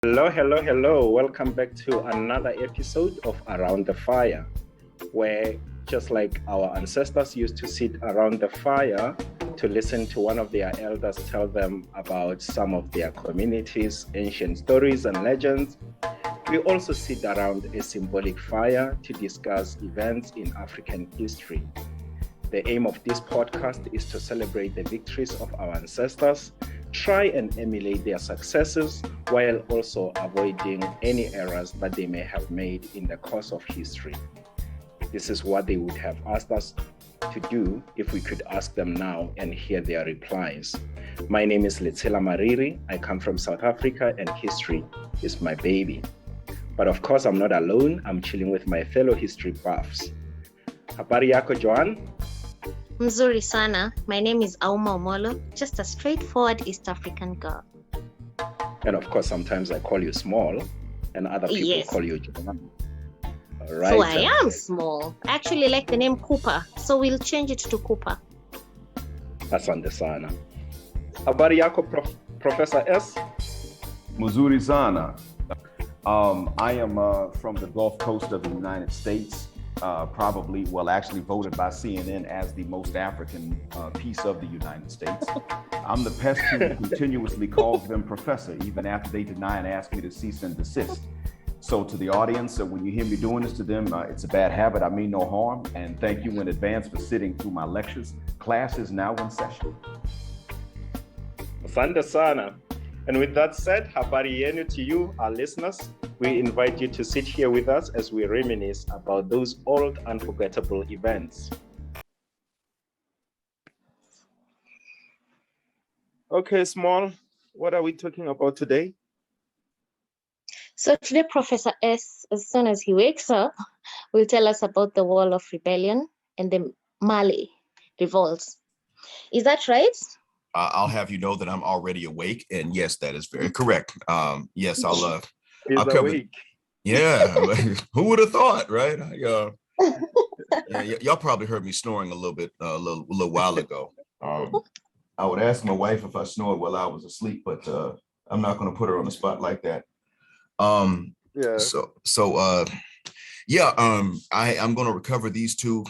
Hello, hello, hello. Welcome back to another episode of Around the Fire, where just like our ancestors used to sit around the fire to listen to one of their elders tell them about some of their communities' ancient stories and legends, we also sit around a symbolic fire to discuss events in African history. The aim of this podcast is to celebrate the victories of our ancestors, try and emulate their successes, while also avoiding any errors that they may have made in the course of history. This is what they would have asked us to do if we could ask them now and hear their replies. My name is Letsela Mariri. I come from South Africa and history is my baby. But of course, I'm not alone. I'm chilling with my fellow history buffs. Habari yako, Joan? Mzuri sana. My name is Auma Omolo, just a straightforward East African girl. And of course, sometimes I call you small and other people call you Joan. All right. So I am small. I actually like the name Cooper, so we'll change it to Cooper. Asante sana. Habari yako, Professor S? Mzuri sana. I am from the Gulf Coast of the United States. Actually voted by CNN as the most African piece of the United States. I'm the pest who continuously calls them professor, even after they deny and ask me to cease and desist. So to the audience, when you hear me doing this to them, it's a bad habit. I mean no harm. And thank you in advance for sitting through my lectures. Class is now in session. Asante sana. And with that said, habari yenu to you, our listeners. We invite you to sit here with us as we reminisce about those old unforgettable events. Okay, Small, what are we talking about today? So today, Professor S, as soon as he wakes up, will tell us about the Wolof Rebellion and the Mali Revolt. Is that right? I'll have you know that I'm already awake, and yes, that is very correct. Yes, I'll cover. Awake. Yeah, who would have thought, right? Y'all probably heard me snoring a little bit, a little while ago. I would ask my wife if I snored while I was asleep, but I'm not going to put her on the spot like that. I'm going to recover these two.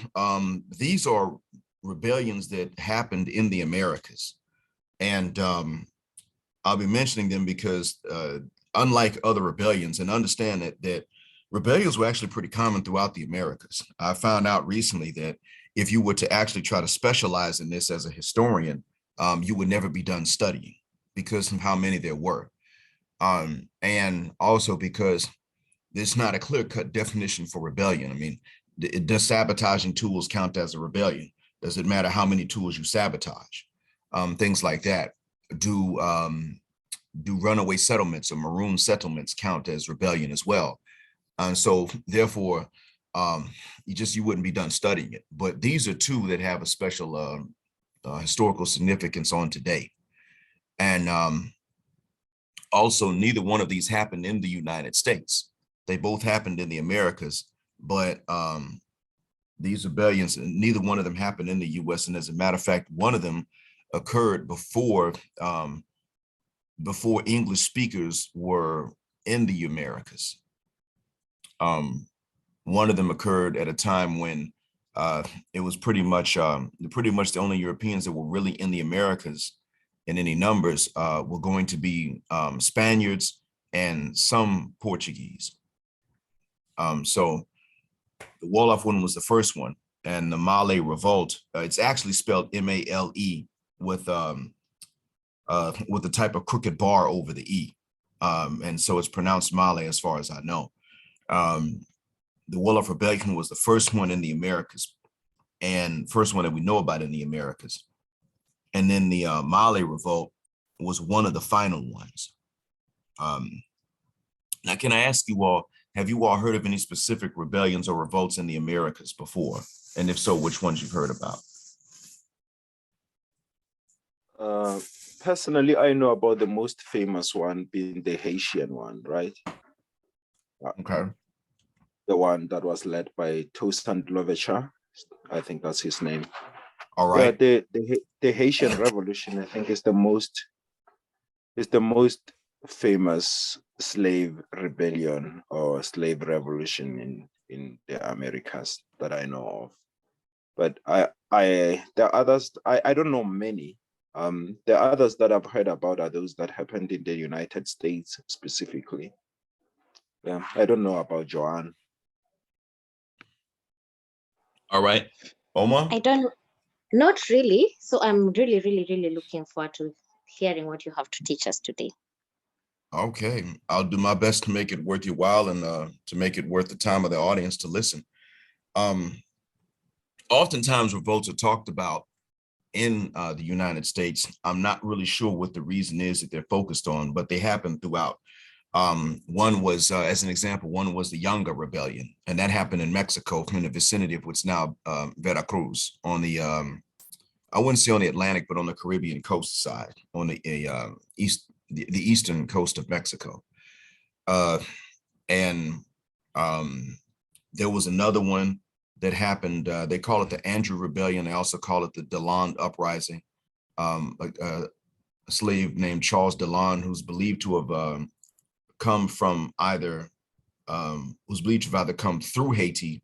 These are rebellions that happened in the Americas. And I'll be mentioning them because unlike other rebellions, and understand that rebellions were actually pretty common throughout the Americas. I found out recently that if you were to actually try to specialize in this as a historian, you would never be done studying because of how many there were. And also because there's not a clear-cut definition for rebellion. I mean, does sabotaging tools count as a rebellion? Does it matter how many tools you sabotage? Things like that. Do runaway settlements or maroon settlements count as rebellion as well? And so therefore, you wouldn't be done studying it. But these are two that have a special historical significance on today. And also, neither one of these happened in the United States. They both happened in the Americas, but these rebellions, neither one of them happened in the US. And as a matter of fact, one of them occurred before English speakers were in the Americas. One of them occurred at a time when it was pretty much the only Europeans that were really in the Americas in any numbers were going to be Spaniards and some Portuguese. So the Wolof one was the first one, and the Mali Revolt, it's actually spelled M-A-L-E with the type of crooked bar over the E. And so it's pronounced Mali as far as I know. The Wolof Rebellion was the first one in the Americas and first one that we know about in the Americas. And then the Mali Revolt was one of the final ones. Now, can I ask you all, have you all heard of any specific rebellions or revolts in the Americas before? And if so, which ones you've heard about? Personally, I know about the most famous one being the Haitian one, right? Okay. The one that was led by Toussaint Louverture. I think that's his name. All right. Yeah, the Haitian Revolution, I think, is the most famous slave rebellion or slave revolution in the Americas that I know of. But there are others, I don't know many. The others that I've heard about are those that happened in the United States specifically. Yeah, I don't know about Joanne. All right. Omar? I don't, not really. So I'm really, really, really looking forward to hearing what you have to teach us today. Okay. I'll do my best to make it worth your while and to make it worth the time of the audience to listen. Oftentimes revolts are talked about in the United States. I'm not really sure what the reason is that they're focused on, but they happen throughout. One was, as an example, one was the Yanga Rebellion, and that happened in Mexico in the vicinity of what's now Veracruz on the, I wouldn't say on the Atlantic, but on the Caribbean coast side, on the eastern coast of Mexico. And there was another one that happened. They call it the Andrew Rebellion. They also call it the Delon Uprising. A slave named Charles Delon, who's believed to have come from either, who's believed to have either come through Haiti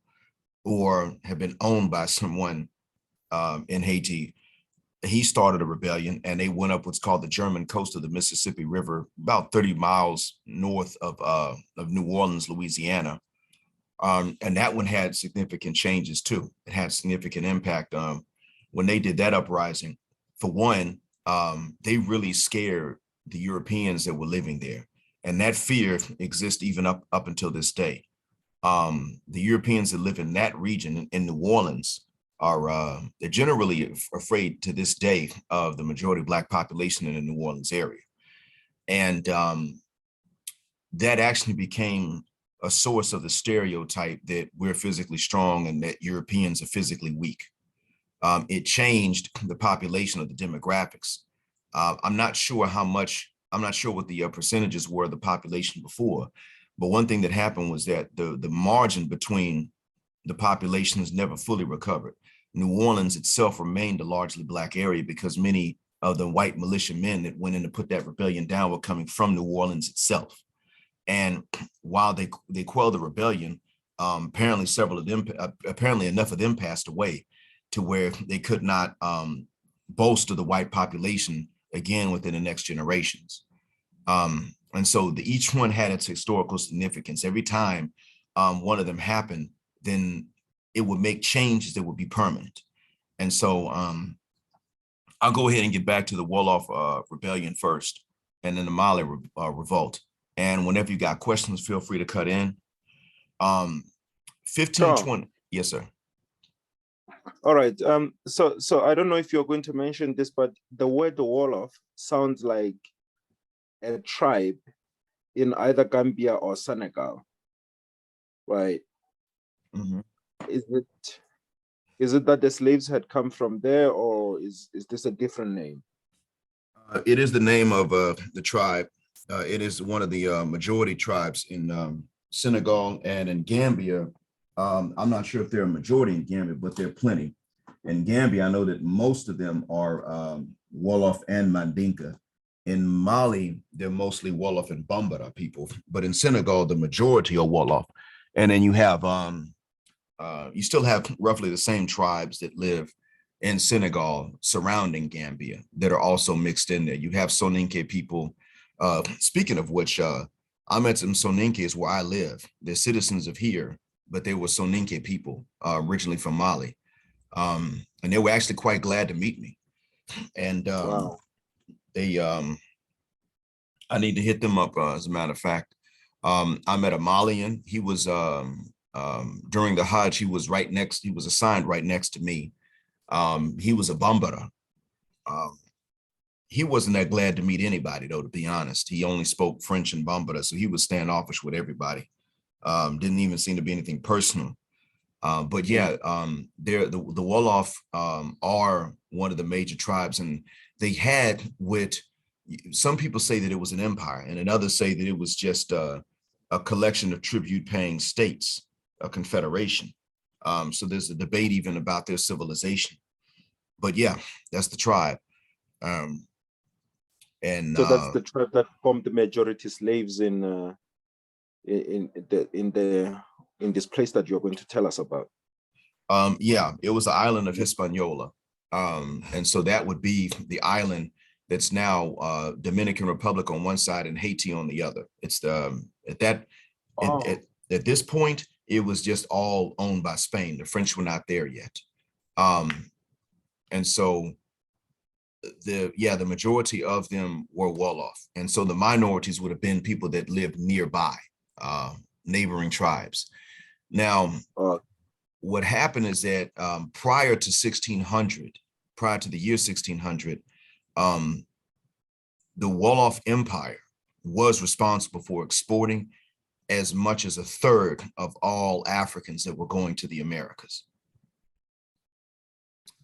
or have been owned by someone in Haiti. He started a rebellion, and they went up what's called the German coast of the Mississippi River, about 30 miles north of New Orleans, Louisiana. And that one had significant changes too. It had significant impact when they did that uprising. For one, they really scared the Europeans that were living there. And that fear exists even up until this day. The Europeans that live in that region in New Orleans are they're generally afraid to this day of the majority Black population in the New Orleans area. And that actually became a source of the stereotype that we're physically strong and that Europeans are physically weak. It changed the population of the demographics. I'm not sure what the percentages were of the population before, but one thing that happened was that the margin between the population has never fully recovered. New Orleans itself remained a largely Black area because many of the white militiamen that went in to put that rebellion down were coming from New Orleans itself. And while they quelled the rebellion, apparently enough of them passed away to where they could not bolster the white population again within the next generations. And so each one had its historical significance. Every time one of them happened, then it would make changes that would be permanent. And so I'll go ahead and get back to the Wolof Rebellion first, and then the Mali Revolt. And whenever you got questions, feel free to cut in. 1520, yes, sir. All right. So I don't know if you're going to mention this, but the word Wolof sounds like a tribe in either Gambia or Senegal, right? Mm-hmm. Is it that the slaves had come from there, or is this a different name? It is the name of the tribe. It is one of the majority tribes in Senegal and in Gambia. I'm not sure if they're a majority in Gambia, but there are plenty. In Gambia, I know that most of them are Wolof and Mandinka. In Mali, they're mostly Wolof and Bambara people, but in Senegal, the majority are Wolof. And then you have, you still have roughly the same tribes that live in Senegal surrounding Gambia that are also mixed in there. You have Soninke people. Speaking of which, I met some Soninkes where I live. They're citizens of here, but they were Soninke people originally from Mali. And they were actually quite glad to meet me. And Wow. I need to hit them up, as a matter of fact. I met a Malian. He was, during the Hajj, he was assigned right next to me. He was a Bambara. He wasn't that glad to meet anybody, though, to be honest. He only spoke French and Bambara, so he was standoffish with everybody. Didn't even seem to be anything personal. But yeah, the Wolof are one of the major tribes, and they had some people say that it was an empire, and then others say that it was just a collection of tribute-paying states, a confederation. So there's a debate even about their civilization. But yeah, that's the tribe. And So that's the tribe that formed the majority slaves in this place that you're going to tell us about. yeah, it was the island of Hispaniola. And so that would be the island that's now Dominican Republic on one side and Haiti on the other. It's the at this point, it was just all owned by Spain. The French were not there yet. And so the majority of them were Wolof. And so the minorities would have been people that lived nearby, neighboring tribes. Now, what happened is that prior to 1600, prior to the year 1600, the Wolof Empire was responsible for exporting as much as a third of all Africans that were going to the Americas.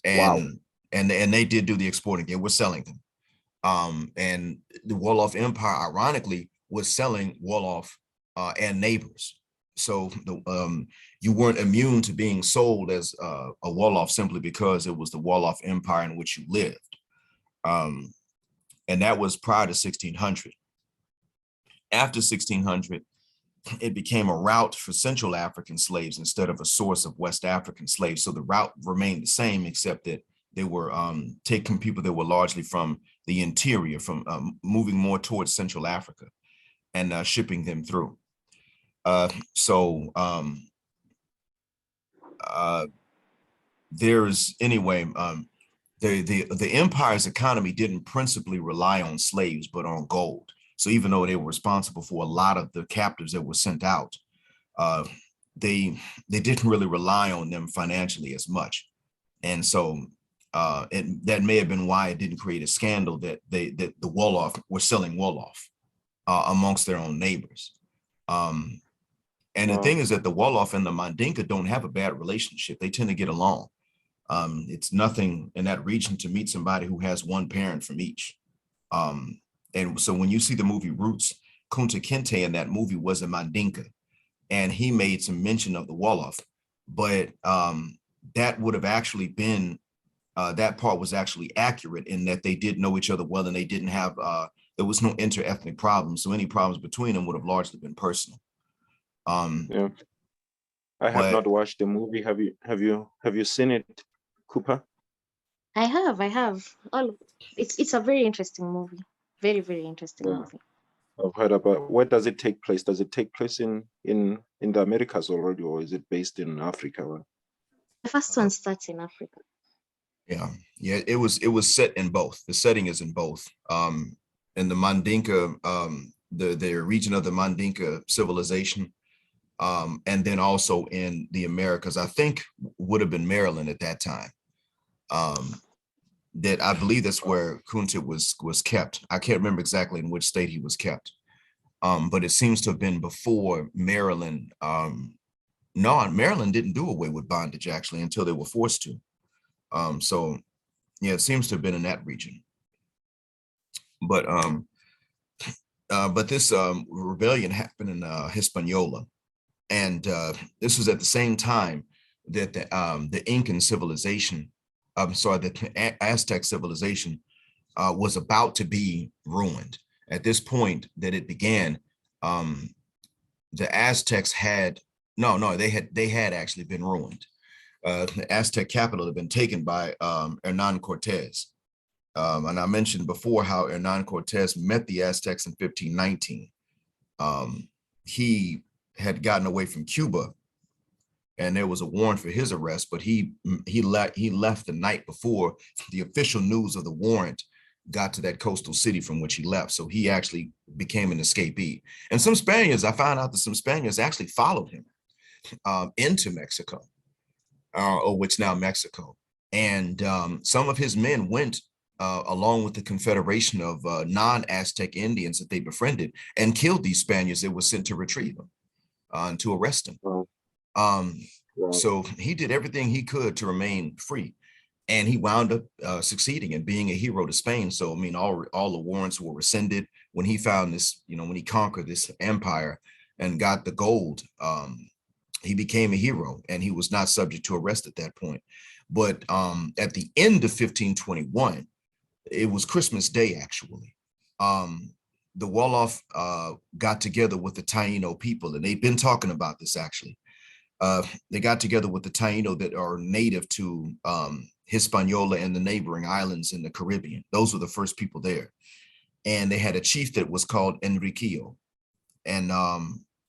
And, wow. and they did do the exporting. They were selling them. And the Wolof Empire, ironically, was selling Wolof and neighbors. So you weren't immune to being sold as a Wolof simply because it was the Wolof Empire in which you lived. And that was prior to 1600. After 1600, it became a route for Central African slaves instead of a source of West African slaves. So the route remained the same, except that they were taking people that were largely from the interior, from moving more towards Central Africa and shipping them through. There's anyway, the empire's economy didn't principally rely on slaves, but on gold. So even though they were responsible for a lot of the captives that were sent out, they didn't really rely on them financially as much. And so that may have been why it didn't create a scandal that the Wolof were selling Wolof amongst their own neighbors. And the thing is that the Wolof and the Mandinka don't have a bad relationship. They tend to get along. It's nothing in that region to meet somebody who has one parent from each. And so when you see the movie Roots, Kunta Kinte in that movie was a Mandinka, and he made some mention of the Wolof, but that would have actually been, that part was actually accurate in that they did know each other well, and they didn't have, there was no inter-ethnic problems. So any problems between them would have largely been personal. Yeah, I have not watched the movie. Have you seen it, Cooper? I have. It's a very interesting movie. Very, very interesting movie. I've heard about. Where does it take place? Does it take place in the Americas already, or is it based in Africa? The first one starts in Africa. Yeah, it was set in both. The setting is in both. In the Mandinka, the region of the Mandinka civilization, and then also in the Americas, I think would have been Maryland at that time. That I believe that's where Kunta was kept. I can't remember exactly in which state he was kept, but it seems to have been before Maryland. No, Maryland didn't do away with bondage actually until they were forced to. So yeah, it seems to have been in that region. But this rebellion happened in Hispaniola, and this was at the same time that the Incan civilization, the Aztec civilization was about to be ruined. At this point that it began, the Aztecs had they had actually been ruined. The Aztec capital had been taken by Hernan Cortez. And I mentioned before how Hernan Cortez met the Aztecs in 1519. He had gotten away from Cuba, and there was a warrant for his arrest, but he left the night before the official news of the warrant got to that coastal city from which he left. So he actually became an escapee. And some Spaniards, I found out that some Spaniards actually followed him into Mexico, or which now Mexico. And some of his men went along with the confederation of non-Aztec Indians that they befriended and killed these Spaniards that were sent to retrieve them and to arrest them. So he did everything he could to remain free, and he wound up succeeding in being a hero to Spain. So I mean, all the warrants were rescinded when he found this, when he conquered this empire and got the gold. He became a hero, and he was not subject to arrest at that point. But at the end of 1521, it was Christmas Day, actually. the Wolof got together with the Taino people, and they've been talking about this actually. They got together with the Taino that are native to Hispaniola and the neighboring islands in the Caribbean. Those were the first people there. And they had a chief that was called Enriquillo. And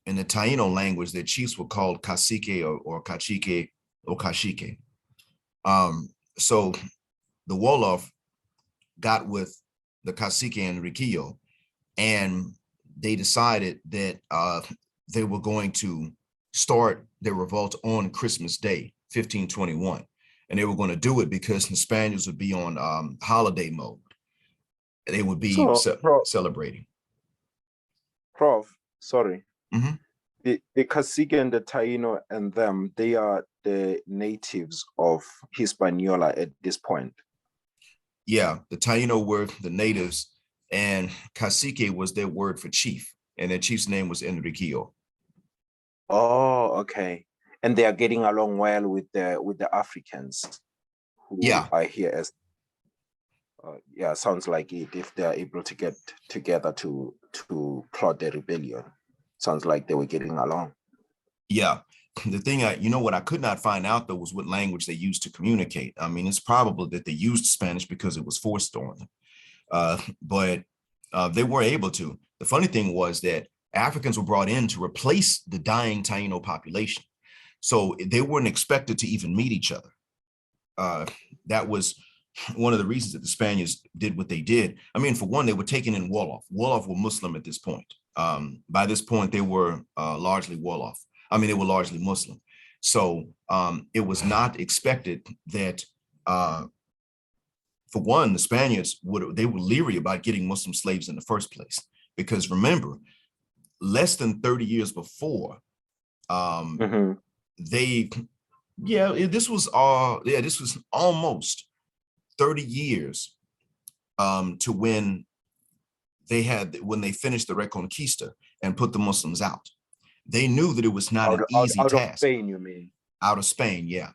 in the Taino language, their chiefs were called cacique or cacique or cacique. So the Wolof got with the cacique Enriquillo, and they decided that they were going to start their revolt on Christmas Day, 1521. And they were going to do it because the Spaniards would be on holiday mode. They would be celebrating. Prof, sorry. Mhm. The cacique and the Taino and them, they are the natives of Hispaniola at this point. Yeah, the Taino were the natives, and cacique was their word for chief, and their chief's name was Enriquillo. Oh, okay. And they are getting along well with the Africans who are here as yeah, sounds like it. If they are able to get together to plot the rebellion, sounds like they were getting along. Yeah. The thing what I could not find out though was what language they used to communicate. I mean, it's probable that they used Spanish because it was forced on them, but they were able to. The funny thing was that Africans were brought in to replace the dying Taino population, so they weren't expected to even meet each other. That was one of the reasons that the Spaniards did what they did. I mean, for one, they were taking in Wolof. Wolof were Muslim at this point. By this point, they were largely Wolof. I mean, they were largely Muslim. So it was not expected that, for one, the Spaniards were leery about getting Muslim slaves in the first place. Because remember, less than 30 years before, this was almost 30 years to when they finished the Reconquista and put the Muslims out. They knew that it was not an easy task. Out of Spain, you mean? Out of Spain, yeah.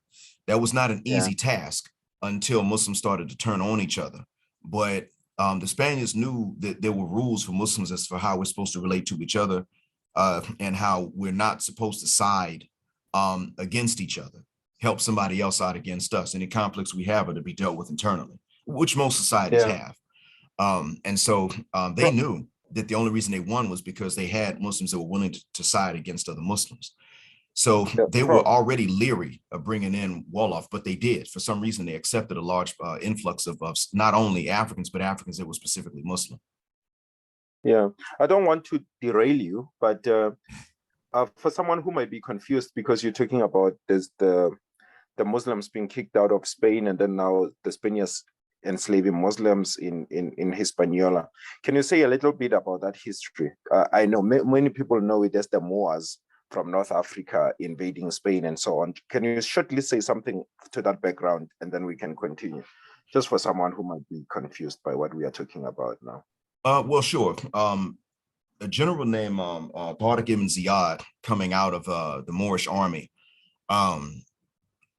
That was not an easy task until Muslims started to turn on each other. But the Spaniards knew that there were rules for Muslims as for how we're supposed to relate to each other and how we're not supposed to side against each other, help somebody else out against us. Any conflicts we have are to be dealt with internally, which most societies have. And so they knew that the only reason they won was because they had Muslims that were willing to side against other Muslims. So they were already leery of bringing in Wolof, but they did. For some reason, they accepted a large influx of not only Africans, but Africans that were specifically Muslim. Yeah, I don't want to derail you, but for someone who might be confused, because you're talking about the Muslims being kicked out of Spain, and then now the Spaniards enslaving Muslims in Hispaniola. Can you say a little bit about that history? I know many people know it as the Moors from North Africa invading Spain and so on. Can you shortly say something to that background, and then we can continue, just for someone who might be confused by what we are talking about now? Well, sure. A general named Tariq ibn Ziyad, coming out of the Moorish army,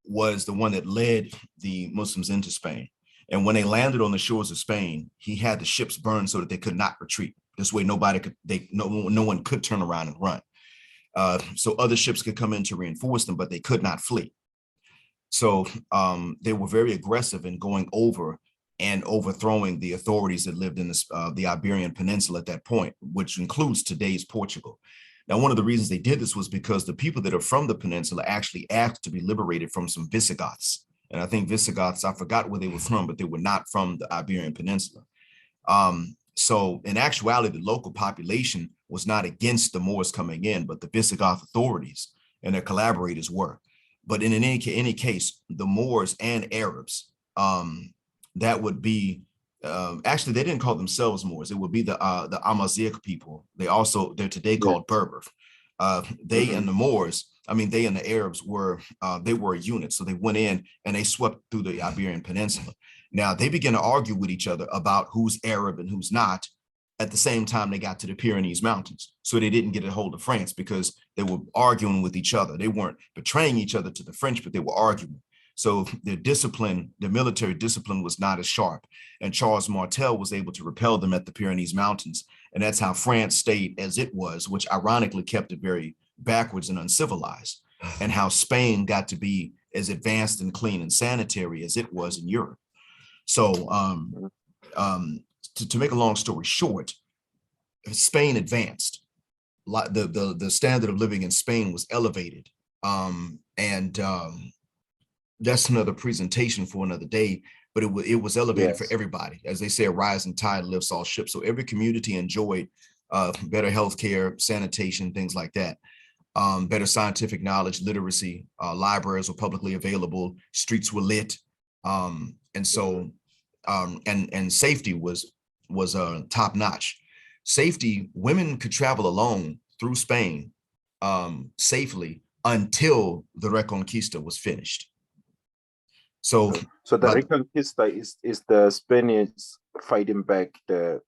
was the one that led the Muslims into Spain. And when they landed on the shores of Spain, he had the ships burned so that they could not retreat. This way, no one could turn around and run. So other ships could come in to reinforce them, but they could not flee. So they were very aggressive in going over and overthrowing the authorities that lived in the Iberian Peninsula at that point, which includes today's Portugal. Now, one of the reasons they did this was because the people that are from the peninsula actually asked to be liberated from some Visigoths. And I think Visigoths, I forgot where they were from, but they were not from the Iberian Peninsula. So in actuality, the local population was not against the Moors coming in, but the Visigoth authorities and their collaborators were. But in any case, the Moors and Arabs, that would be, actually, they didn't call themselves Moors. It would be the Amazigh people. They're today called Berber. They and the Moors, they and the Arabs were a unit. So they went in and they swept through the Iberian Peninsula. Now they began to argue with each other about who's Arab and who's not. At the same time, they got to the Pyrenees Mountains. So they didn't get a hold of France because they were arguing with each other. They weren't betraying each other to the French, but they were arguing. So their discipline, the military discipline was not as sharp. And Charles Martel was able to repel them at the Pyrenees Mountains. And that's how France stayed as it was, which ironically kept it very backwards and uncivilized, and how Spain got to be as advanced and clean and sanitary as it was in Europe. So to make a long story short, Spain advanced. The standard of living in Spain was elevated. That's another presentation for another day, but it was elevated for everybody. As they say, a rising tide lifts all ships. So every community enjoyed better healthcare, sanitation, things like that. Better scientific knowledge, literacy, libraries were publicly available, streets were lit. And safety was top notch. Safety, women could travel alone through Spain safely until the Reconquista was finished. So the Reconquista is the Spaniards fighting back the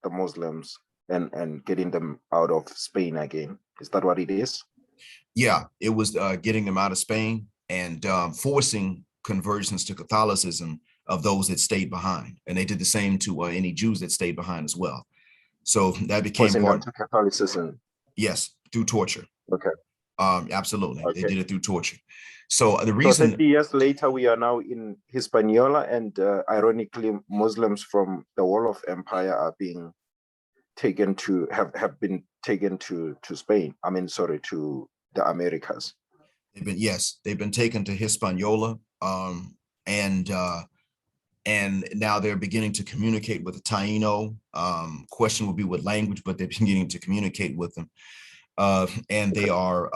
Muslims and getting them out of Spain again. Is that what it is? Yeah, it was getting them out of Spain and forcing conversions to Catholicism of those that stayed behind. And they did the same to any Jews that stayed behind as well. So that became part of Catholicism. Yes, through torture. Okay. Absolutely. Okay. They did it through torture. So the reason 30 years later, we are now in Hispaniola, and ironically, Muslims from the Wolof Empire are being taken to have been taken to Spain. I mean, sorry, to the Americas. They've been taken to Hispaniola, and now they're beginning to communicate with the Taino. Question will be what language, but they're beginning to communicate with them. And they are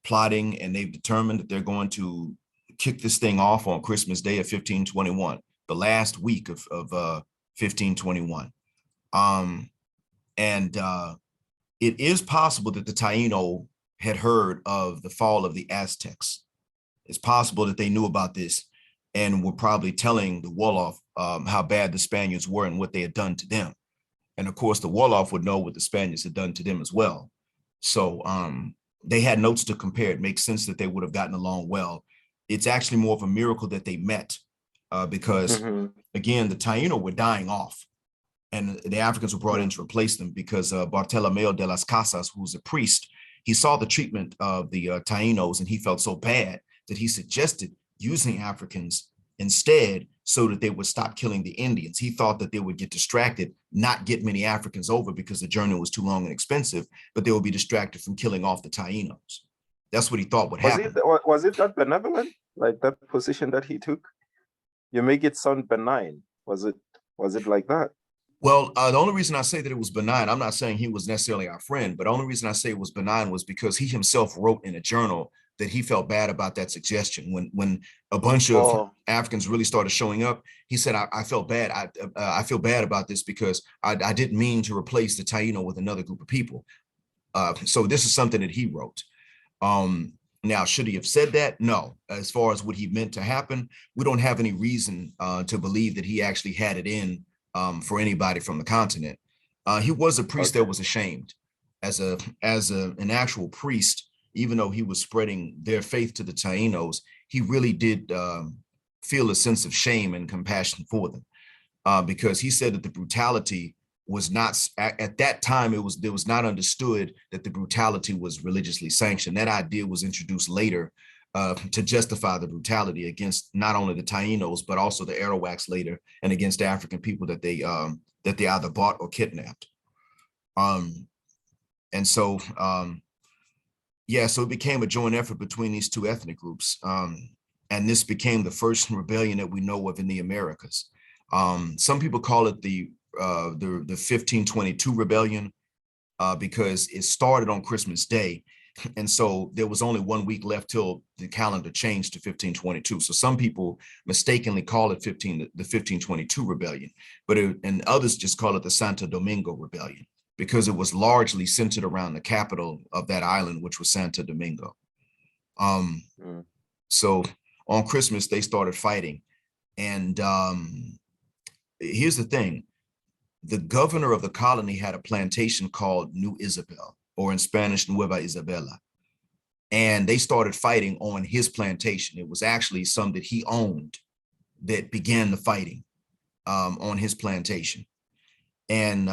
plotting, and they've determined that they're going to kick this thing off on Christmas Day of 1521, the last week of 1521. It is possible that the Taino had heard of the fall of the Aztecs. It's possible that they knew about this and were probably telling the Wolof how bad the Spaniards were and what they had done to them. And of course, the Wolof would know what the Spaniards had done to them as well. So they had notes to compare. It makes sense that they would have gotten along well. It's actually more of a miracle that they met because, again, the Taino were dying off and the Africans were brought in to replace them because Bartolomeo de las Casas, who's a priest, he saw the treatment of the Tainos and he felt so bad that he suggested using Africans instead so that they would stop killing the Indians. He thought that they would get distracted, not get many Africans over because the journey was too long and expensive, but they would be distracted from killing off the Tainos. That's what he thought would happen. Was it that benevolent, like that position that he took? You make it sound benign. Was it like that? Well, the only reason I say that it was benign, I'm not saying he was necessarily our friend, but the only reason I say it was benign was because he himself wrote in a journal that he felt bad about that suggestion. When a bunch of Africans really started showing up, he said, I felt bad. I feel bad about this because I didn't mean to replace the Taino with another group of people. So this is something that he wrote. Now, should he have said that? No. As far as what he meant to happen, we don't have any reason to believe that he actually had it in for anybody from the continent. He was a priest that was ashamed. As an actual priest, even though he was spreading their faith to the Tainos, he really did feel a sense of shame and compassion for them because he said that the brutality was not, at that time, it was not understood that the brutality was religiously sanctioned. That idea was introduced later to justify the brutality against not only the Tainos, but also the Arawaks later and against African people that they either bought or kidnapped. So it became a joint effort between these two ethnic groups. And this became the first rebellion that we know of in the Americas. Some people call it the 1522 rebellion because it started on Christmas Day. And so there was only 1 week left till the calendar changed to 1522. So some people mistakenly call it the 1522 rebellion, and others just call it the Santo Domingo rebellion, because it was largely centered around the capital of that island, which was Santo Domingo. So on Christmas, they started fighting. And here's the thing. The governor of the colony had a plantation called New Isabel, or in Spanish, Nueva Isabela. and they started fighting on his plantation. It was actually some that he owned that began the fighting on his plantation. And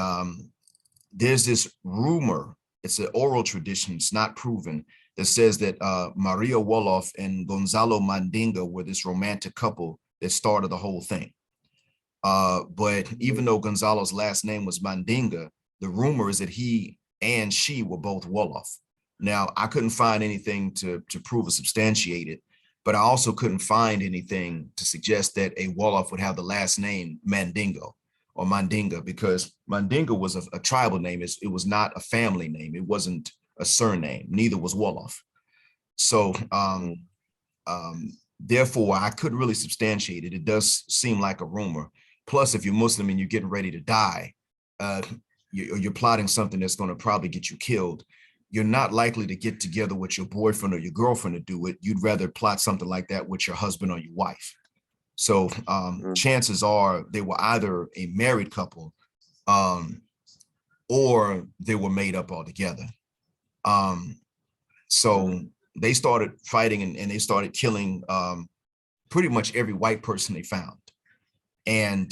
there's this rumor, it's an oral tradition, it's not proven, that says that Maria Wolof and Gonzalo Mandinga were this romantic couple that started the whole thing. But even though Gonzalo's last name was Mandinga, the rumor is that he and she were both Wolof. Now, I couldn't find anything to prove or substantiate it, but I also couldn't find anything to suggest that a Wolof would have the last name Mandingo or Mandinga, because Mandinga was a tribal name. It was not a family name. It wasn't a surname. Neither was Wolof. So therefore, I couldn't really substantiate it. It does seem like a rumor. Plus, if you're Muslim and you're getting ready to die, you're plotting something that's going to probably get you killed, you're not likely to get together with your boyfriend or your girlfriend to do it. You'd rather plot something like that with your husband or your wife. So chances are they were either a married couple or they were made up altogether. So they started fighting and they started killing pretty much every white person they found. And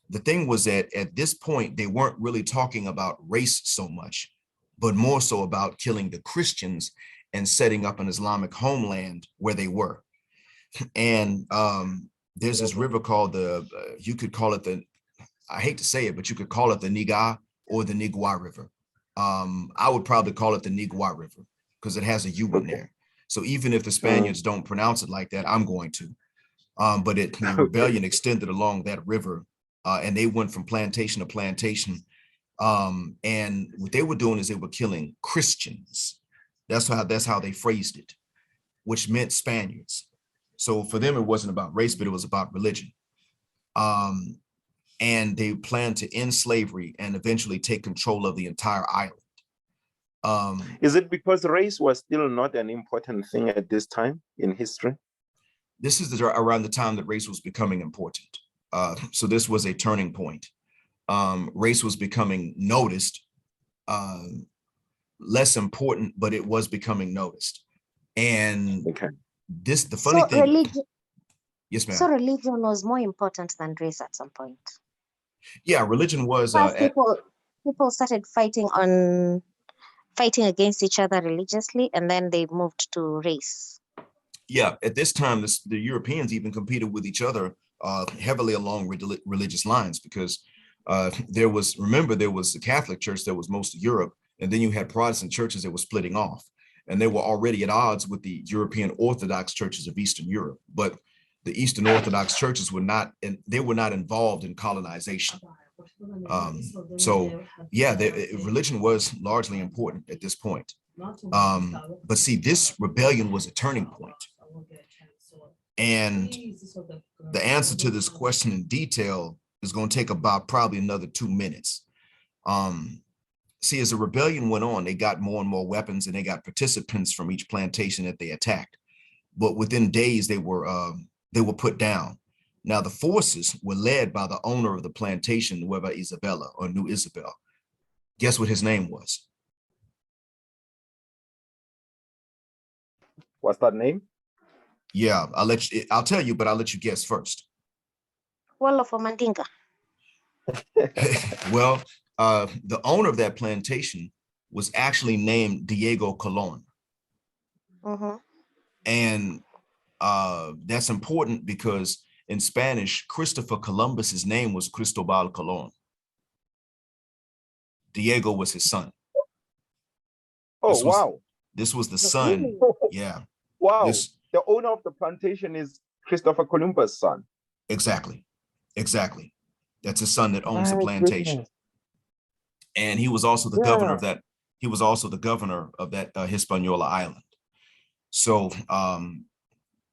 the thing was that at this point, they weren't really talking about race so much, but more so about killing the Christians and setting up an Islamic homeland where they were. And there's this river called you could call it I hate to say it, but you could call it the Niga or the Nigwa River. I would probably call it the Nigwa River because it has a U in there. So even if the Spaniards don't pronounce it like that, I'm going to. But the rebellion extended along that river, and they went from plantation to plantation. And what they were doing is they were killing Christians. That's how they phrased it, which meant Spaniards. So for them, it wasn't about race, but it was about religion. And they planned to end slavery and eventually take control of the entire island. Is it because race was still not an important thing at this time in history? This is around the time that race was becoming important. So this was a turning point. Race was becoming noticed, less important, but it was becoming noticed. And the funny thing. Religion, yes, ma'am. So religion was more important than race at some point. Yeah, religion was. People started fighting against each other religiously, and then they moved to race. Yeah, at this time, the Europeans even competed with each other heavily along religious lines, because there was the Catholic Church that was most of Europe, and then you had Protestant churches that were splitting off, and they were already at odds with the European Orthodox churches of Eastern Europe. But the Eastern Orthodox churches were not involved in colonization. So yeah, religion was largely important at this point. But see, this rebellion was a turning point. And the answer to this question in detail is going to take about probably another 2 minutes. See, as the rebellion went on, they got more and more weapons, and they got participants from each plantation that they attacked. But within days, they were put down. Now, the forces were led by the owner of the plantation, Nueva Isabella, or New Isabel. Guess what his name was? What's that name? Yeah, I'll tell you, but I'll let you guess first. Wolof Mandinga. Well, the owner of that plantation was actually named Diego Colon. Mm-hmm. And that's important because in Spanish, Christopher Columbus's name was Cristobal Colon. Diego was his son. Oh, wow. This was the son. Yeah. Wow. The owner of the plantation is Christopher Columbus' son. Exactly. That's his son that owns the plantation. Goodness. And he was also the governor of that. He was also the governor of that Hispaniola island. So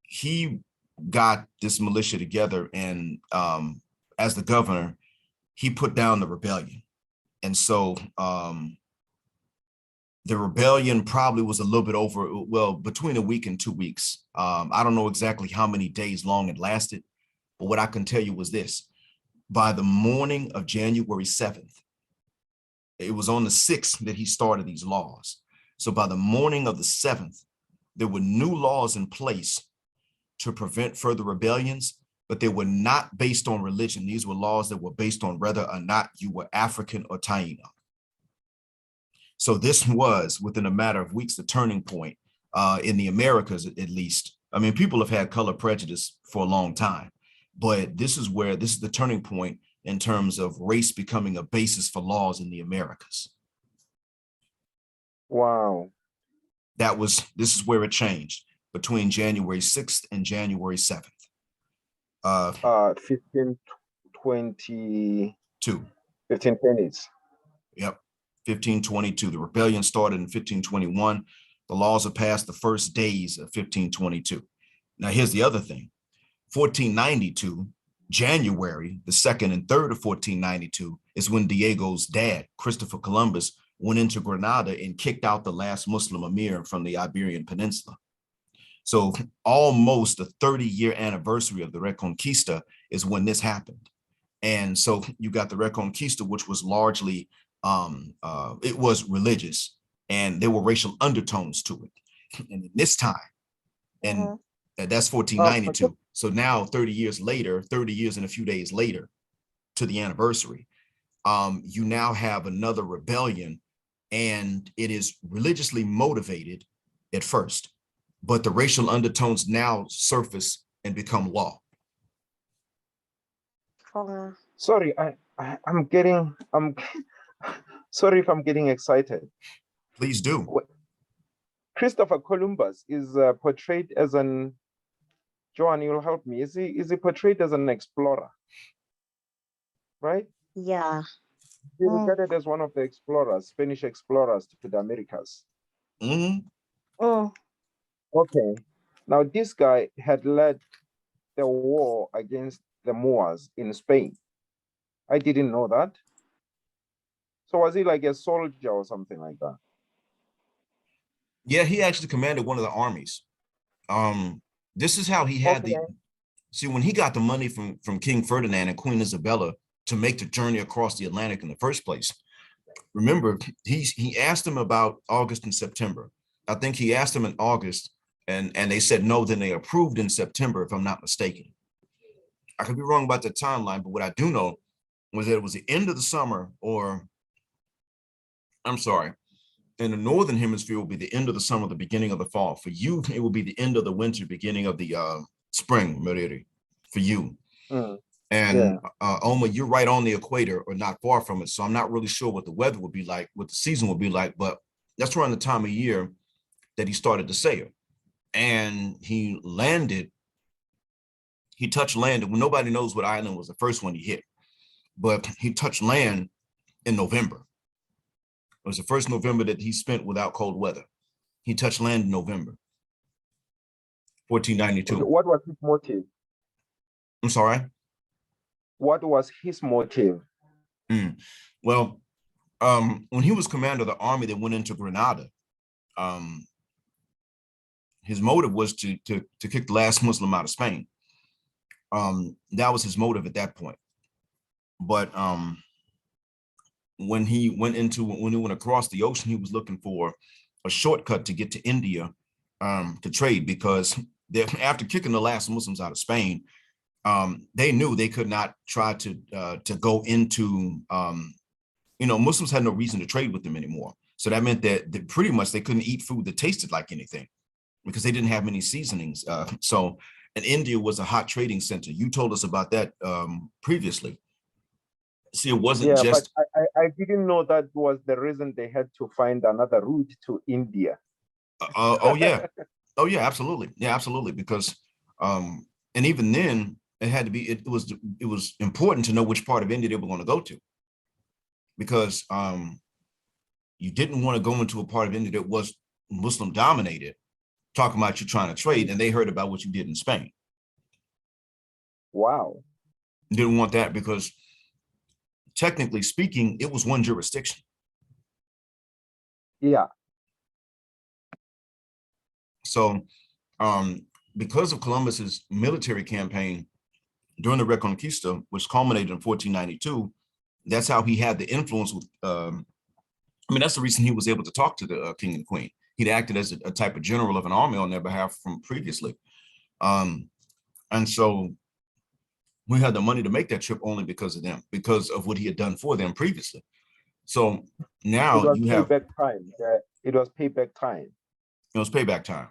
he got this militia together, and as the governor, he put down the rebellion. And so the rebellion probably was a little bit over, between a week and 2 weeks. I don't know exactly how many days long it lasted, but what I can tell you was this. By the morning of January 7th, it was on the 6th that he started these laws. So by the morning of the 7th, there were new laws in place to prevent further rebellions, but they were not based on religion. These were laws that were based on whether or not you were African or Taino. So this was, within a matter of weeks, the turning point in the Americas, at least. I mean, people have had color prejudice for a long time, but this is the turning point in terms of race becoming a basis for laws in the Americas. Wow. This is where it changed between January 6th and January 7th. 1522. 1520s. Yep, 1522. The rebellion started in 1521. The laws are passed the first days of 1522. Now, here's the other thing. 1492, January the 2nd and 3rd of 1492 is when Diego's dad, Christopher Columbus, went into Grenada and kicked out the last Muslim emir from the Iberian Peninsula. So almost the 30-year anniversary of the Reconquista is when this happened. And so you got the Reconquista, which was largely, it was religious, and there were racial undertones to it. And this time, and that's 1492. So now 30 years later, 30 years and a few days later to the anniversary, you now have another rebellion, and it is religiously motivated at first, but the racial undertones now surface and become law. Sorry, I'm sorry if I'm getting excited. Please do. Christopher Columbus is portrayed as an, Joan, you'll help me. Is he portrayed as an explorer? Right? Yeah. He regarded as one of the explorers, Spanish explorers to the Americas. Okay. Now, this guy had led the war against the Moors in Spain. I didn't know that. So was he like a soldier or something like that? Yeah, he actually commanded one of the armies. This is how he had see, when he got the money from King Ferdinand and Queen Isabella to make the journey across the Atlantic in the first place. Remember, he asked them about August and September. I think he asked them in August, and they said no, then they approved in September, if I'm not mistaken. I could be wrong about the timeline, but what I do know was that it was the end of the summer, or I'm sorry, in the Northern Hemisphere will be the end of the summer, the beginning of the fall. For you, it will be the end of the winter, beginning of the spring, Meriri, for you. And Oma, you're right on the equator or not far from it. So I'm not really sure what the weather would be like, what the season would be like, but that's around the time of year that he started to sail. And he touched land. Well, nobody knows what island was the first one he hit, but he touched land in November. It was the first November that he spent without cold weather. He touched land in November, 1492. What was his motive? I'm sorry? What was his motive? Well, when he was commander of the army that went into Grenada, his motive was to kick the last Muslim out of Spain. That was his motive at that point. But when he went across the ocean, he was looking for a shortcut to get to India to trade, because after kicking the last Muslims out of Spain, they knew they could not try to go into, Muslims had no reason to trade with them anymore. So that meant that pretty much they couldn't eat food that tasted like anything because they didn't have many seasonings. And India was a hot trading center. You told us about that previously. See, it wasn't just. But I didn't know that was the reason they had to find another route to India. Oh yeah, absolutely, yeah, absolutely. Because, and even then, it had to be. It was important to know which part of India they were going to go to, because you didn't want to go into a part of India that was Muslim dominated, talking about you trying to trade, and they heard about what you did in Spain. Wow. Didn't want that because, technically speaking, it was one jurisdiction. Yeah. So because of Columbus's military campaign during the Reconquista, which culminated in 1492, that's how he had the influence with, that's the reason he was able to talk to the king and queen, He'd acted as a type of general of an army on their behalf from previously. And so we had the money to make that trip only because of them, because of what he had done for them previously. So now you have payback time. It was payback time. It was payback time.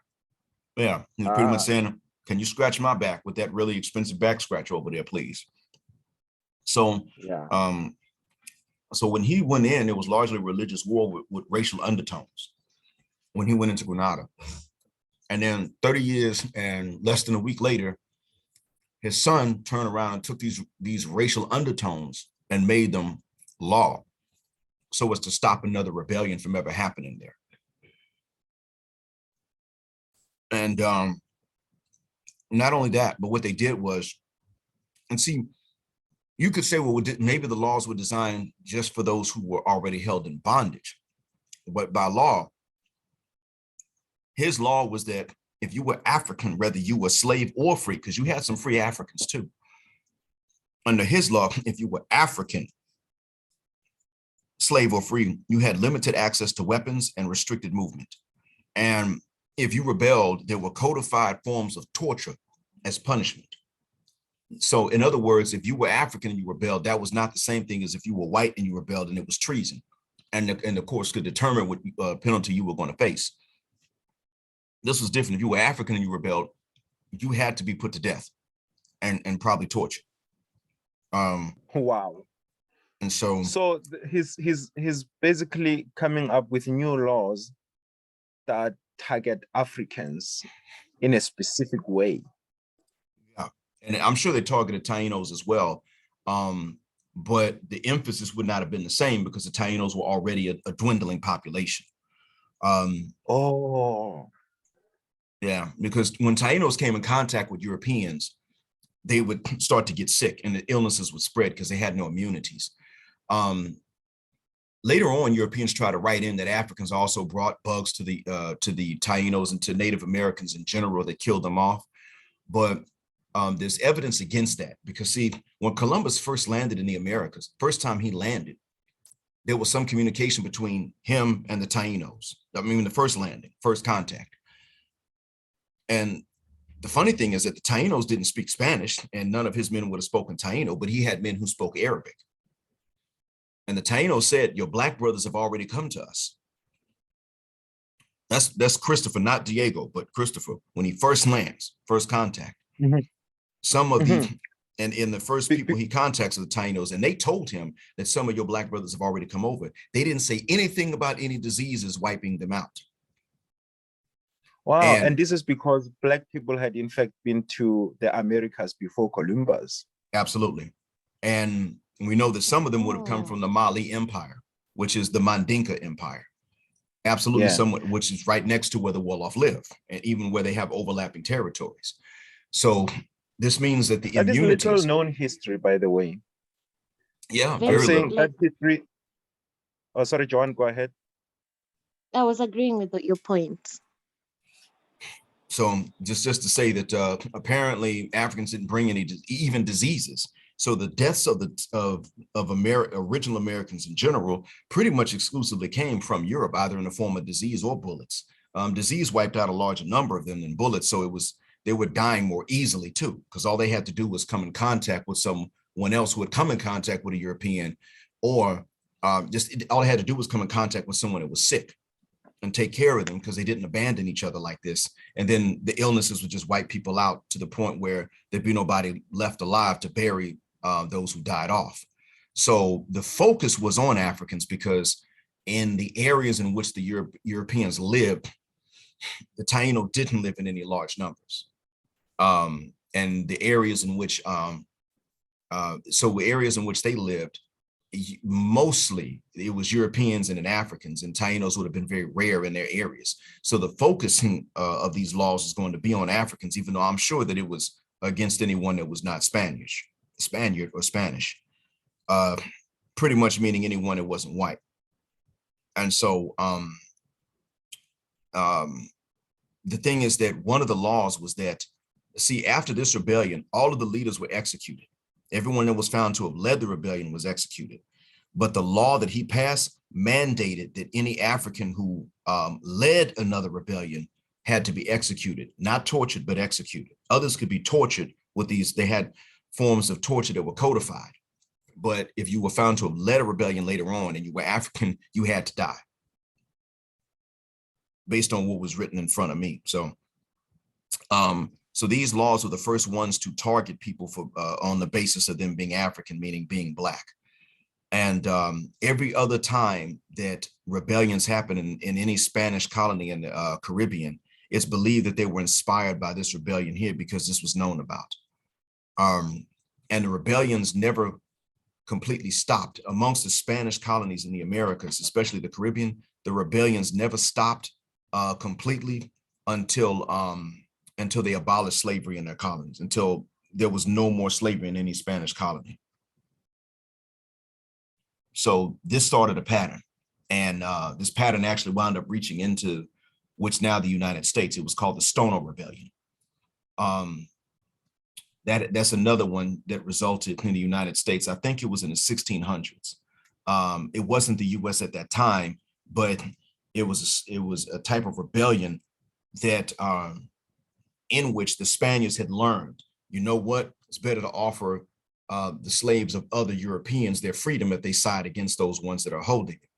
Yeah, he was pretty much saying, "Can you scratch my back with that really expensive back scratch over there, please?" So, so when he went in, it was largely a religious war with racial undertones. When he went into Grenada, and then 30 years and less than a week later, his son turned around and took these racial undertones and made them law, so as to stop another rebellion from ever happening there. And not only that, but what they did was, and see, you could say, well, maybe the laws were designed just for those who were already held in bondage. But by law, his law was that if you were African, whether you were slave or free, because you had some free Africans too. Under his law, if you were African, slave or free, you had limited access to weapons and restricted movement. And if you rebelled, there were codified forms of torture as punishment. So in other words, if you were African and you rebelled, that was not the same thing as if you were white and you rebelled and it was treason. And the courts could determine what penalty you were going to face. This was different. If you were African and you rebelled, you had to be put to death and probably tortured. Wow. And so he's basically coming up with new laws that target Africans in a specific way. Yeah, and I'm sure they targeted Tainos as well, but the emphasis would not have been the same because the Tainos were already a dwindling population. Yeah, because when Tainos came in contact with Europeans, they would start to get sick and the illnesses would spread because they had no immunities. Later on, Europeans tried to write in that Africans also brought bugs to the Tainos and to Native Americans in general that killed them off. But there's evidence against that because, see, when Columbus first landed in the Americas, first time he landed, there was some communication between him and the Tainos. I mean, the first landing, first contact. And the funny thing is that the Tainos didn't speak Spanish and none of his men would have spoken Taino, but he had men who spoke Arabic. And the Taino said, your black brothers have already come to us. That's Christopher, not Diego, but Christopher, when he first lands, first contact. Mm-hmm. Some of the, and in the first people he contacts are the Tainos, and they told him that some of your black brothers have already come over. They didn't say anything about any diseases wiping them out. Wow, and this is because black people had in fact been to the Americas before Columbus. Absolutely. And we know that some of them would have come from the Mali Empire, which is the Mandinka Empire. Absolutely, somewhat, which is right next to where the Wolof live, and even where they have overlapping territories. So this means that the immunities... That is little known history, by the way. Yeah, very little. That history... Oh, sorry, Joanne, go ahead. I was agreeing with your point. So just to say that apparently Africans didn't bring any even diseases. So the deaths of original Americans in general pretty much exclusively came from Europe, either in the form of disease or bullets. Disease wiped out a larger number of them than bullets, so they were dying more easily too, because all they had to do was come in contact with someone else who had come in contact with a European, or all they had to do was come in contact with someone that was sick and take care of them, because they didn't abandon each other like this. And then the illnesses would just wipe people out to the point where there'd be nobody left alive to bury those who died off. So the focus was on Africans because in the areas in which the Europeans lived, the Taino didn't live in any large numbers. And the areas in which, areas in which they lived, mostly it was Europeans and then Africans, and Tainos would have been very rare in their areas. So the focusing of these laws is going to be on Africans, even though I'm sure that it was against anyone that was not Spaniard or Spanish, pretty much meaning anyone that wasn't white. And so the thing is that one of the laws was that, see, after this rebellion, all of the leaders were executed. Everyone that was found to have led the rebellion was executed. But the law that he passed mandated that any African who led another rebellion had to be executed, not tortured, but executed. Others could be tortured with these. They had forms of torture that were codified. But if you were found to have led a rebellion later on and you were African, you had to die based on what was written in front of me. So, so these laws were the first ones to target people for on the basis of them being African, meaning being Black. And every other time that rebellions happen in any Spanish colony in the Caribbean, it's believed that they were inspired by this rebellion here because this was known about. And the rebellions never completely stopped. Amongst the Spanish colonies in the Americas, especially the Caribbean, the rebellions never stopped completely until they abolished slavery in their colonies, until there was no more slavery in any Spanish colony. So this started a pattern, and this pattern actually wound up reaching into what's now the United States. It was called the Stono Rebellion. That's another one that resulted in the United States. I think it was in the 1600s. It wasn't the U.S. at that time, but it was a type of rebellion that in which the Spaniards had learned, you know what, it's better to offer the slaves of other Europeans their freedom if they side against those ones that are holding it.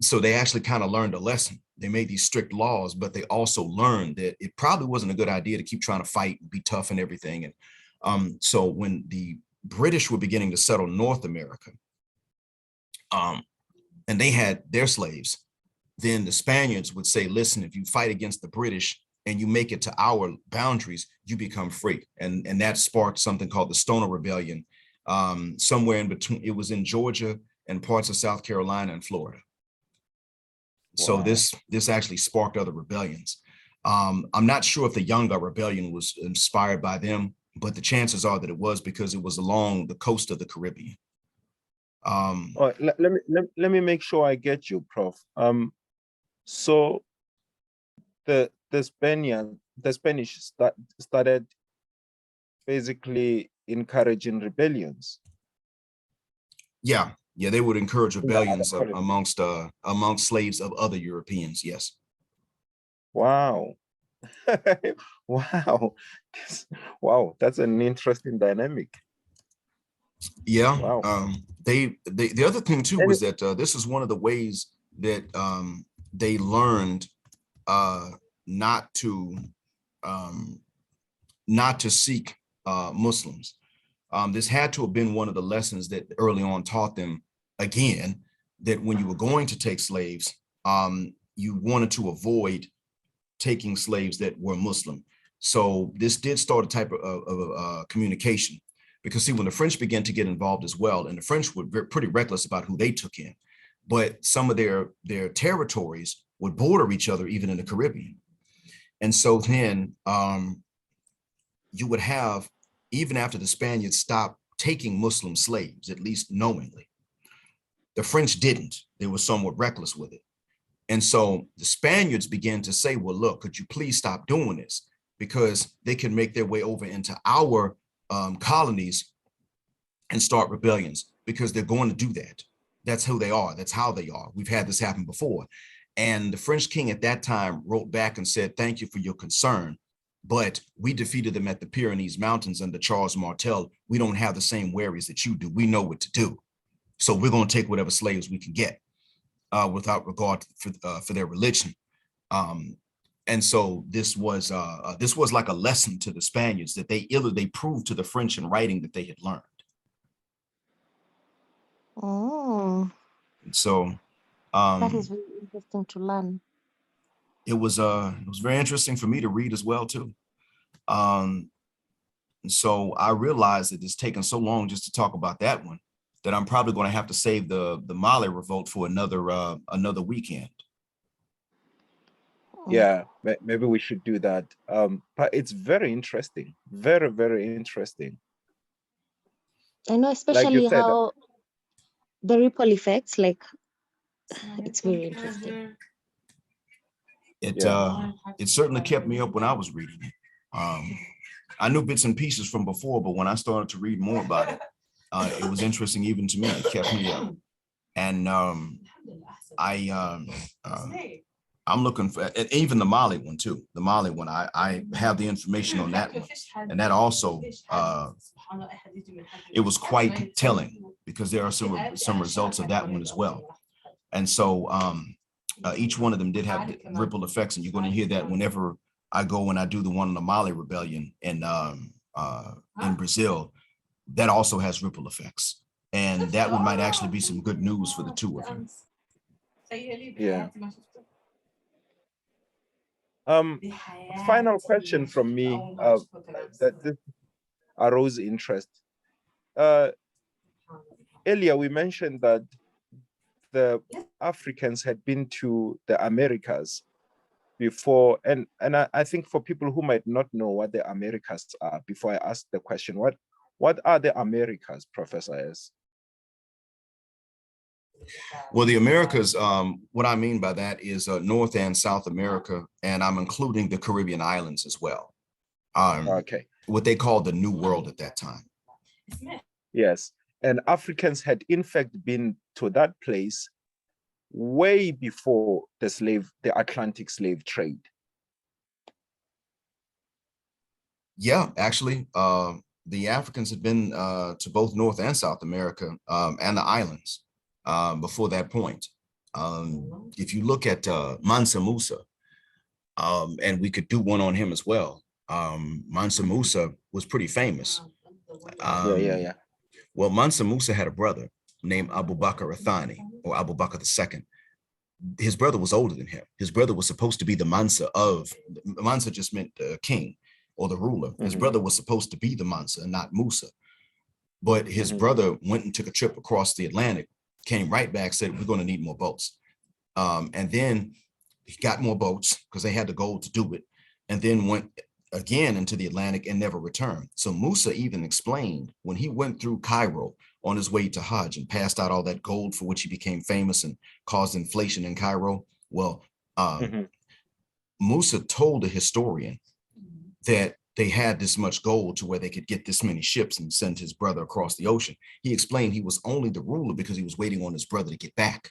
So they actually kind of learned a lesson. They made these strict laws, but they also learned that it probably wasn't a good idea to keep trying to fight and be tough and everything. And so when the British were beginning to settle North America, and they had their slaves, then the Spaniards would say, listen, if you fight against the British and you make it to our boundaries, you become free. And that sparked something called the Stono Rebellion, somewhere in between. It was in Georgia and parts of South Carolina and Florida. Wow. So this actually sparked other rebellions. I'm not sure if the Yanga Rebellion was inspired by them, but the chances are that it was, because it was along the coast of the Caribbean. Let me make sure I get you, Prof. So the Spanish started basically encouraging rebellions. Yeah, they would encourage rebellions amongst slaves of other Europeans. Yes. Wow. Wow, that's an interesting dynamic. Yeah. Wow. The other thing too was that this is one of the ways that they learned not to seek Muslims. This had to have been one of the lessons that early on taught them, again, that when you were going to take slaves, you wanted to avoid taking slaves that were Muslim. So this did start a type of communication, because see, when the French began to get involved as well, and the French were pretty reckless about who they took in, but some of their territories would border each other, even in the Caribbean. And so then you would have, even after the Spaniards stopped taking Muslim slaves, at least knowingly, the French didn't. They were somewhat reckless with it. And so the Spaniards began to say, well, look, could you please stop doing this? Because they can make their way over into our colonies and start rebellions, because they're going to do that. That's who they are. That's how they are. We've had this happen before. And the French king at that time wrote back and said, thank you for your concern, but we defeated them at the Pyrenees Mountains under Charles Martel. We don't have the same worries that you do. We know what to do. So we're going to take whatever slaves we can get without regard for their religion. And so this was like a lesson to the Spaniards that they proved to the French in writing that they had learned. Oh. So that is very interesting to learn. It was very interesting for me to read as well too. And so I realized that it's taken so long just to talk about that one that I'm probably going to have to save the Mali revolt for another weekend. Yeah, maybe we should do that. But it's very interesting, very, very interesting. I know, especially like how the ripple effects, like, it's very interesting. It certainly kept me up when I was reading it. I knew bits and pieces from before, but when I started to read more about it, it was interesting even to me. It kept me up. And I I'm looking for, and even the Mali one too. The Mali one, I have the information on that one, and that also it was quite telling because there are some results of that one as well. And so each one of them did have ripple effects, and you're going to hear that whenever I go and I do the one on the Mali rebellion in Brazil. That also has ripple effects, and that one might actually be some good news for the two of you. Yeah. Final question from me that this arose interest. Earlier we mentioned that the Africans had been to the Americas before, and I think for people who might not know what the Americas are, before I ask the question, what are the Americas, Professor S? Well, the Americas, what I mean by that is North and South America, and I'm including the Caribbean islands as well. Okay. What they called the New World at that time. Yes, and Africans had in fact been to that place way before the Atlantic slave trade. Yeah, actually, the Africans had been to both North and South America and the islands before that point. If you look at Mansa Musa, and we could do one on him as well. Mansa Musa was pretty famous. Yeah. Well, Mansa Musa had a brother named Abu Bakr Athani, or Abu Bakr II. His brother was older than him. His brother was supposed to be the Mansa Mansa just meant king or the ruler. His brother was supposed to be the Mansa and not Musa. But his brother went and took a trip across the Atlantic, came right back, said, we're going to need more boats. And then he got more boats because they had the gold to do it, and then went again into the Atlantic and never returned. So Musa even explained when he went through Cairo on his way to Hajj and passed out all that gold for which he became famous and caused inflation in Cairo. Well, Musa told a historian that they had this much gold to where they could get this many ships and send his brother across the ocean. He explained he was only the ruler because he was waiting on his brother to get back.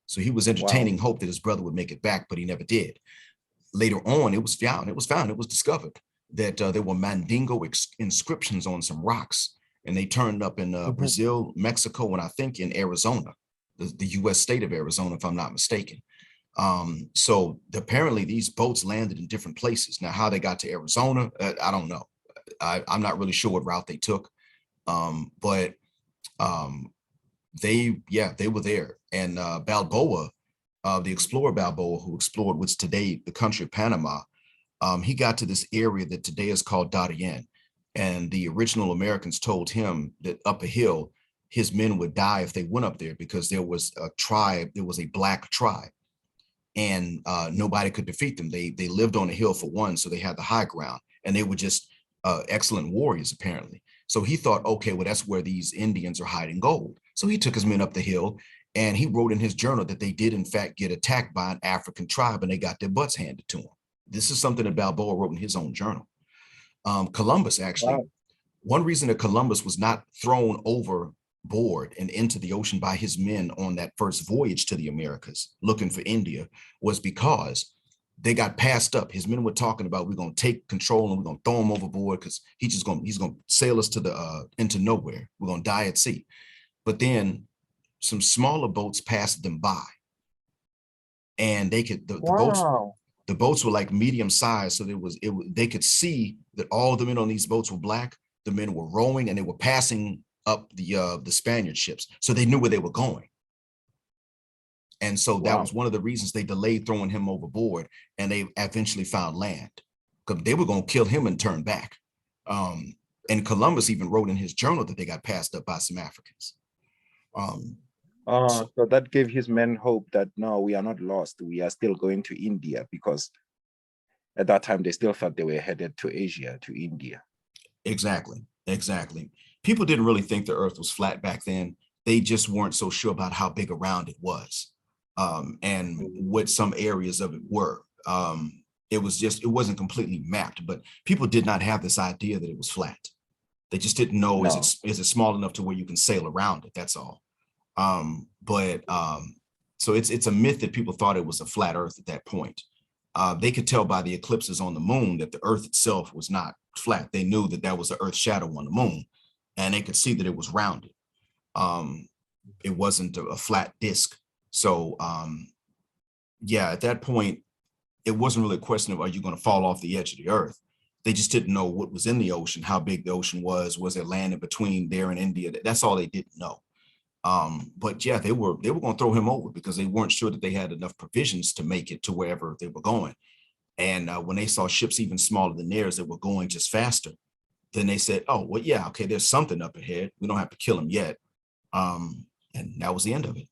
So he was entertaining hope that his brother would make it back, but he never did. Later on, it was discovered that there were Mandingo inscriptions on some rocks, and they turned up in Brazil, Mexico, and I think in Arizona, the US state of Arizona, if I'm not mistaken. So apparently these boats landed in different places. Now, how they got to Arizona, I don't know. I'm not really sure what route they took, but they were there. And Balboa, the explorer Balboa, who explored what's today the country of Panama, he got to this area that today is called Darien. And the original Americans told him that up a hill, his men would die if they went up there because there was a tribe, there was a black tribe, and nobody could defeat them. They lived on a hill for one, so they had the high ground, and they were just excellent warriors apparently. So he thought, okay, well, that's where these Indians are hiding gold. So he took his men up the hill, and he wrote in his journal that they did in fact get attacked by an African tribe, and they got their butts handed to them. This is something that Balboa wrote in his own journal. Columbus actually, one reason that Columbus was not thrown overboard and into the ocean by his men on that first voyage to the Americas looking for India was because they got passed up. His men were talking about, we're going to take control and we're going to throw him overboard because he's going to sail us to the into nowhere. We're going to die at sea. But then some smaller boats passed them by, and they could the boats were like medium sized, so they could see that all the men on these boats were black. The men were rowing and they were passing up the Spaniard ships, so they knew where they were going. And so that was one of the reasons they delayed throwing him overboard, and they eventually found land because they were going to kill him and turn back. And Columbus even wrote in his journal that they got passed up by some Africans. So that gave his men hope that no, we are not lost. We are still going to India, because at that time they still thought they were headed to Asia, to India. Exactly. People didn't really think the earth was flat back then. They just weren't so sure about how big around it was, and what some areas of it were. It wasn't completely mapped, but people did not have this idea that it was flat. They just didn't know, is it small enough to where you can sail around it? That's all. So it's a myth that people thought it was a flat Earth at that point. They could tell by the eclipses on the moon that the Earth itself was not flat. They knew that that was the Earth's shadow on the moon, and they could see that it was rounded. It wasn't a flat disk. So yeah, at that point, it wasn't really a question of, are you going to fall off the edge of the Earth? They just didn't know what was in the ocean, how big the ocean was there land in between there and India? That's all they didn't know. But yeah, they were going to throw him over because they weren't sure that they had enough provisions to make it to wherever they were going. And when they saw ships even smaller than theirs that were going just faster, then they said, oh, well, yeah, okay, there's something up ahead. We don't have to kill him yet. And that was the end of it.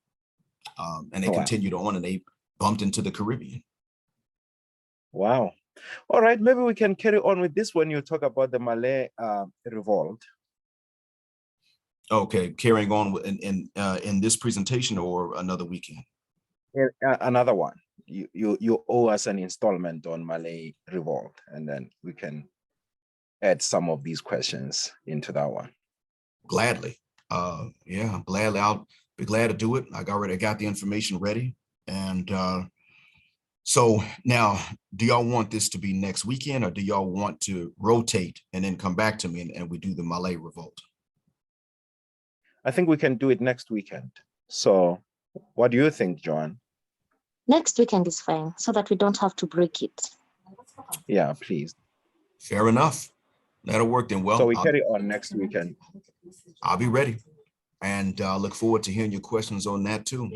And they continued on, and they bumped into the Caribbean. Wow. All right, maybe we can carry on with this when you talk about the Malay revolt. Okay, carrying on in this presentation or another weekend? Another one. You owe us an installment on Malay revolt, and then we can add some of these questions into that one. Gladly. Yeah, gladly. I'll be glad to do it. I already got the information ready. And so now, do y'all want this to be next weekend, or do y'all want to rotate and then come back to me and we do the Malay revolt? I think we can do it next weekend. So what do you think, Joanne? Next weekend is fine, so that we don't have to break it. Yeah, please. Fair enough. That'll work then. Well, so we carry on next weekend. I'll be ready, and look forward to hearing your questions on that too.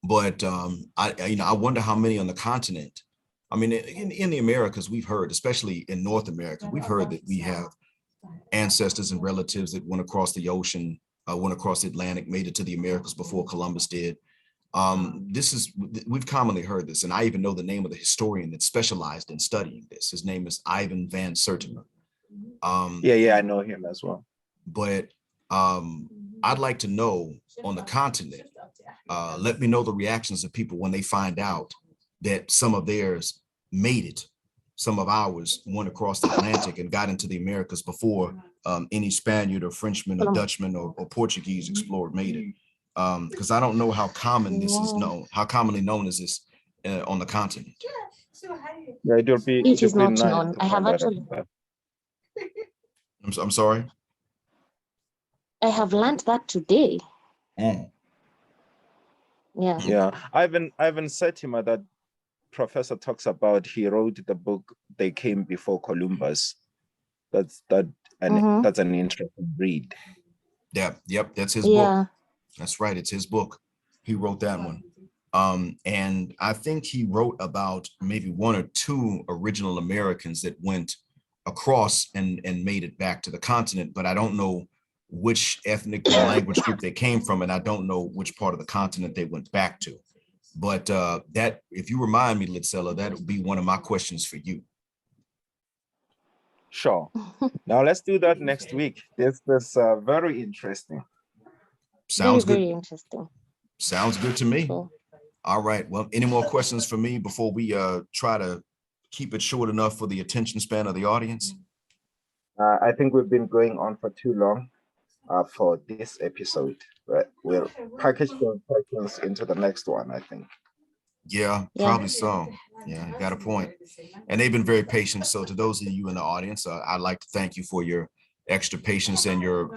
But I wonder how many on the continent. I mean, in the Americas, we've heard, especially in North America, we've heard that we have ancestors and relatives that went across the ocean, went across the Atlantic, made it to the Americas before Columbus did. We've commonly heard this, and I even know the name of the historian that specialized in studying this. His name is Ivan van Sertima. Yeah, I know him as well. But I'd like to know on the continent, let me know the reactions of people when they find out that some of theirs made it. Some of ours went across the Atlantic and got into the Americas before any Spaniard or Frenchman or Dutchman or Portuguese explorer made it. Because I don't know how common this is known. How commonly known is this on the continent? Yeah, it is not known. I have actually. I'm sorry. I have learned that today. Mm. Yeah. Ivan Sertima, that professor talks about, he wrote the book They Came Before Columbus. That's an interesting read. Yeah, yep, that's his book. That's right, it's his book. He wrote that one. And I think he wrote about maybe one or two original Americans that went across and made it back to the continent, but I don't know which ethnic and language group they came from, and I don't know which part of the continent they went back to. But that, if you remind me, Litzella, that would be one of my questions for you. Sure. Now let's do that next week. This is very interesting. Sounds good. Very interesting. Sounds good to me. Cool. All right. Well, any more questions for me before we try to keep it short enough for the attention span of the audience? I think we've been going on for too long for this episode, but we'll package those questions into the next one, I think. Yeah, probably so. Yeah, you got a point. And they've been very patient. So to those of you in the audience, I'd like to thank you for your extra patience and your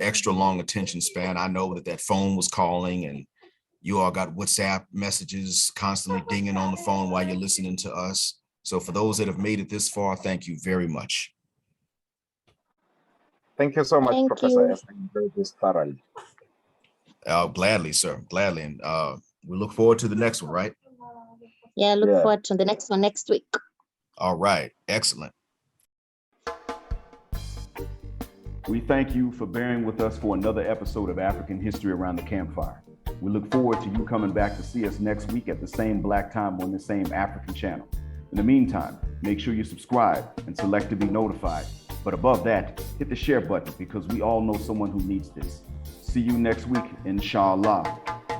extra long attention span. I know that phone was calling, and you all got WhatsApp messages constantly dinging on the phone while you're listening to us. So for those that have made it this far, thank you very much. Thank you so much, Thank Professor you. S. I enjoyed this thoroughly. Gladly, sir. Gladly. And we look forward to the next one, right? Yeah, look forward to the next one next week. All right. Excellent. We thank you for bearing with us for another episode of African History Around the Campfire. We look forward to you coming back to see us next week at the same black time on the same African channel. In the meantime, make sure you subscribe and select to be notified. But above that, hit the share button because we all know someone who needs this. See you next week, inshallah.